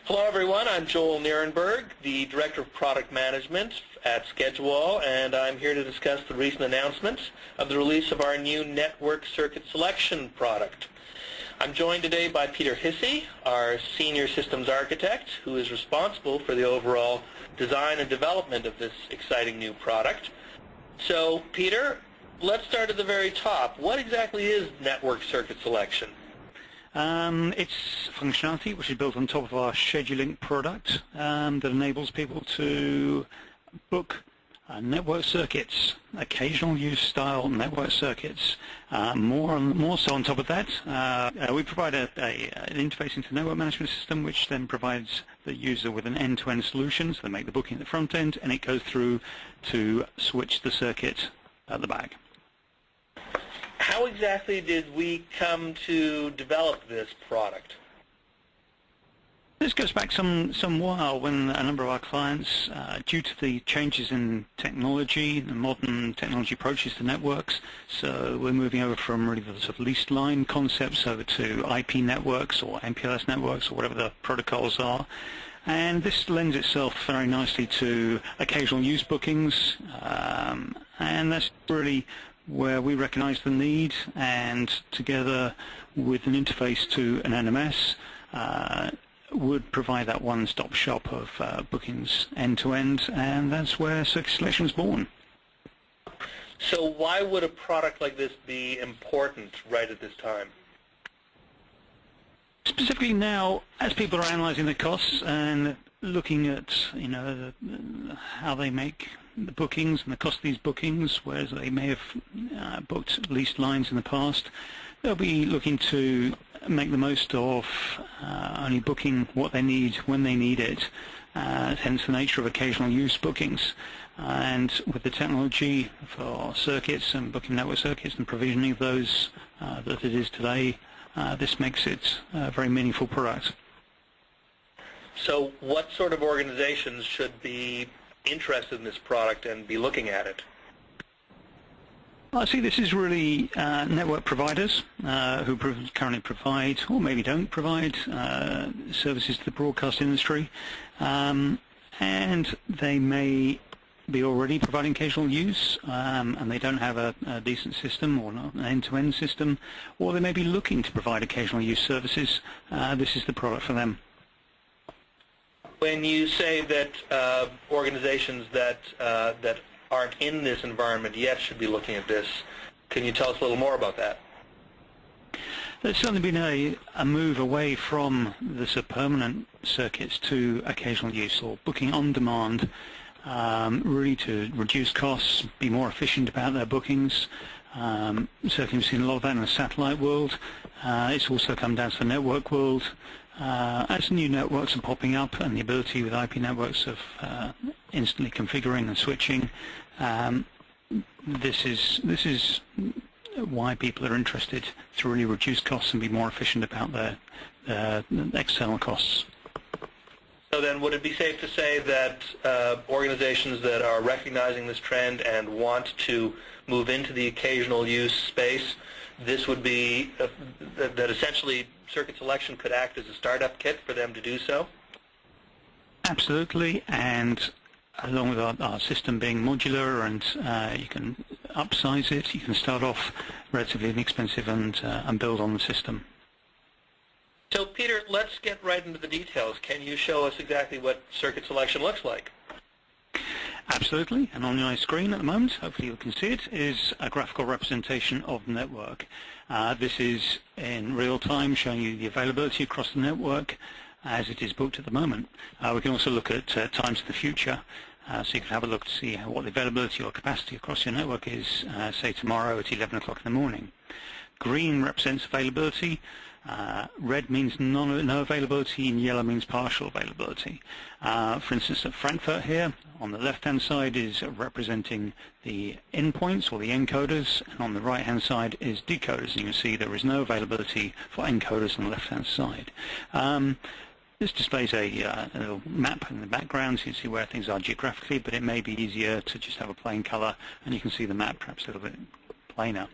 Hello everyone, I'm Joel Nierenberg, the Director of Product Management at ScheduALL, and I'm here to discuss the recent announcement of the release of our new network circuit selection product. I'm joined today by Peter Hissey, our Senior Systems Architect, who is responsible for the overall design and development of this exciting new product. So, Peter, let's start at the very top. What exactly is network circuit selection? It's functionality which is built on top of our ScheduALL product that enables people to book network circuits, occasional use style network circuits. More so on top of that, we provide an interface into the network management system, which then provides the user with an end-to-end solution. So they make the booking at the front end, and it goes through to switch the circuit at the back. How exactly did we come to develop this product? This goes back some while when a number of our clients, due to the changes in technology, the modern technology approaches to networks, so we're moving over from really the sort of leased line concepts over to IP networks or MPLS networks or whatever the protocols are. And this lends itself very nicely to occasional use bookings, and that's really where we recognize the need, and together with an interface to an NMS, would provide that one-stop shop of bookings end-to-end, and that's where circuit selection was born. So why would a product like this be important right at this time? Specifically now, as people are analyzing the costs and looking at how they make the bookings and the cost of these bookings, whereas they may have booked leased lines in the past, they'll be looking to make the most of only booking what they need when they need it, hence the nature of occasional use bookings. And with the technology for circuits and booking network circuits and provisioning of those that it is today, this makes it a very meaningful product. So what sort of organizations should be interested in this product and be looking at it? I see this is really network providers who currently provide, or maybe don't provide, services to the broadcast industry, and they may be already providing occasional use, and they don't have a decent system or not an end-to-end system, or they may be looking to provide occasional use services. This is the product for them. When you say that organizations that aren't in this environment yet should be looking at this, can you tell us a little more about that? There's certainly been a move away from the sort of permanent circuits to occasional use or booking on demand, really to reduce costs, be more efficient about their bookings. Certainly we've seen a lot of that in the satellite world. It's also come down to the network world. As new networks are popping up and the ability with IP networks of instantly configuring and switching, this is why people are interested to really reduce costs and be more efficient about their external costs. So then would it be safe to say that organizations that are recognizing this trend and want to move into the occasional use space, this would be that essentially circuit selection could act as a startup kit for them to do so? Absolutely, and along with our system being modular, and you can upsize it, you can start off relatively inexpensive and build on the system. So Peter, let's get right into the details. Can you show us exactly what circuit selection looks like? Absolutely, and on your screen at the moment, hopefully you can see it, is a graphical representation of the network. This is in real time showing you the availability across the network as it is booked at the moment. We can also look at times in the future, so you can have a look to see what the availability or capacity across your network is, say tomorrow at 11 o'clock in the morning. Green represents availability. Red means no availability, and yellow means partial availability. For instance, at Frankfurt here, on the left-hand side is representing the endpoints or the encoders, and on the right-hand side is decoders. And you can see there is no availability for encoders on the left-hand side. This displays a little map in the background, so you can see where things are geographically, but it may be easier to just have a plain color, and you can see the map perhaps a little bit plainer.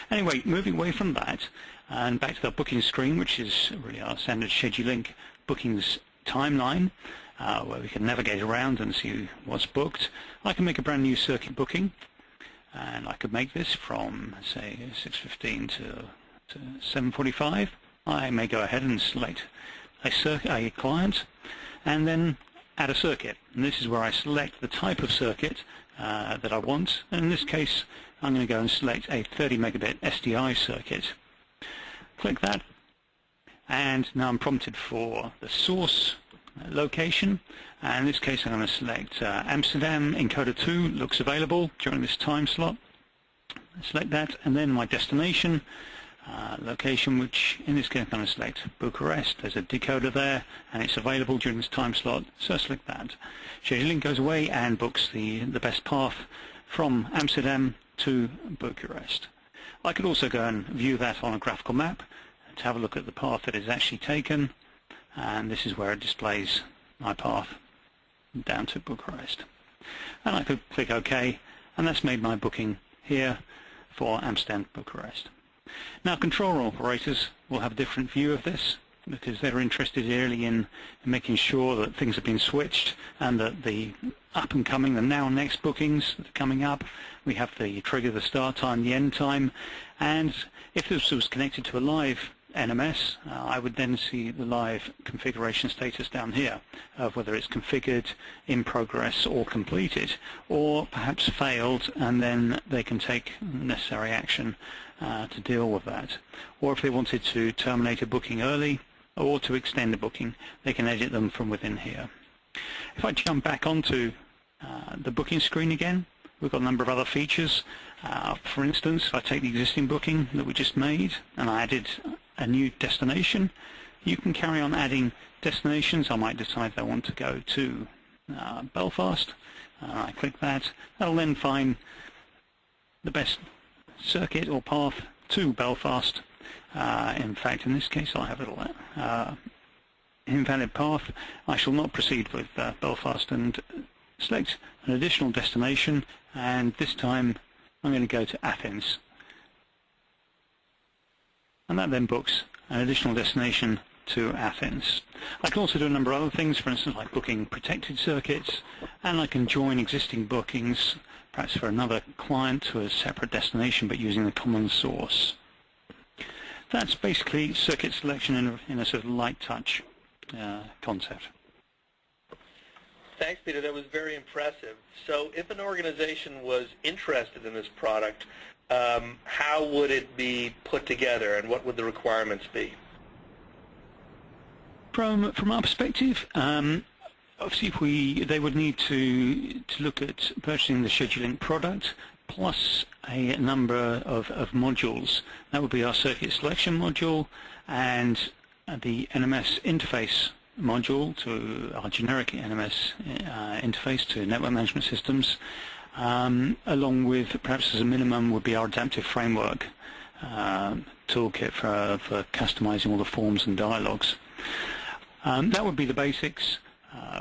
Anyway, moving away from that, and back to the booking screen, which is really our standard ScheduALL bookings timeline where we can navigate around and see what's booked. I can make a brand new circuit booking, and I could make this from, say, 6:15 to 7:45. I may go ahead and select a client and then add a circuit. And this is where I select the type of circuit that I want. And in this case, I'm going to go and select a 30 megabit SDI circuit. Click that, and now I'm prompted for the source location. And in this case, I'm going to select Amsterdam. Encoder 2 looks available during this time slot. Select that, and then my destination location, which in this case I'm going to select Bucharest. There's a decoder there, and it's available during this time slot, so I select that. Scheduling goes away and books the best path from Amsterdam to Bucharest. I could also go and view that on a graphical map to have a look at the path that is actually taken, and this is where it displays my path down to Bucharest. And I could click OK, and that's made my booking here for Amsterdam to Bucharest. Now, control operators will have a different view of this because they're interested early in making sure that things have been switched and that the up-and-coming, the now-next bookings that are coming up, we have the trigger, the start time, the end time, and if this was connected to a live NMS, I would then see the live configuration status down here of whether it's configured, in progress, or completed, or perhaps failed, and then they can take necessary action to deal with that. Or if they wanted to terminate a booking early or to extend a booking, they can edit them from within here. If I jump back onto the booking screen again, we've got a number of other features. For instance, if I take the existing booking that we just made and I added a new destination, you can carry on adding destinations. I might decide that I want to go to Belfast. I click that. That'll then find the best circuit or path to Belfast. In fact, in this case, I'll have a little invalid path. I shall not proceed with Belfast and select an additional destination, and this time I'm going to go to Athens. And that then books an additional destination to Athens. I can also do a number of other things, for instance, like booking protected circuits, and I can join existing bookings, perhaps for another client to a separate destination, but using the common source. That's basically circuit selection in a sort of light touch concept. Thanks, Peter. That was very impressive. So if an organization was interested in this product, how would it be put together, and what would the requirements be? From our perspective, obviously they would need to look at purchasing the ScheduALL product plus a number of modules. That would be our circuit selection module and the NMS interface module to our generic NMS interface to network management systems, along with perhaps as a minimum would be our adaptive framework toolkit for customizing all the forms and dialogues. That would be the basics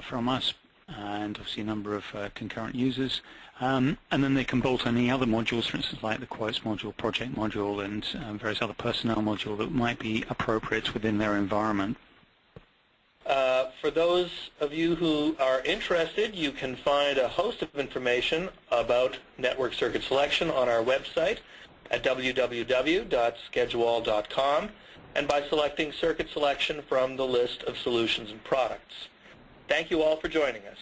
from us, and obviously a number of concurrent users. And then they can bolt any other modules, for instance, like the quotes module, project module, and various other personnel module that might be appropriate within their environment. For those of you who are interested, you can find a host of information about network circuit selection on our website at www.ScheduALL.com and by selecting circuit selection from the list of solutions and products. Thank you all for joining us.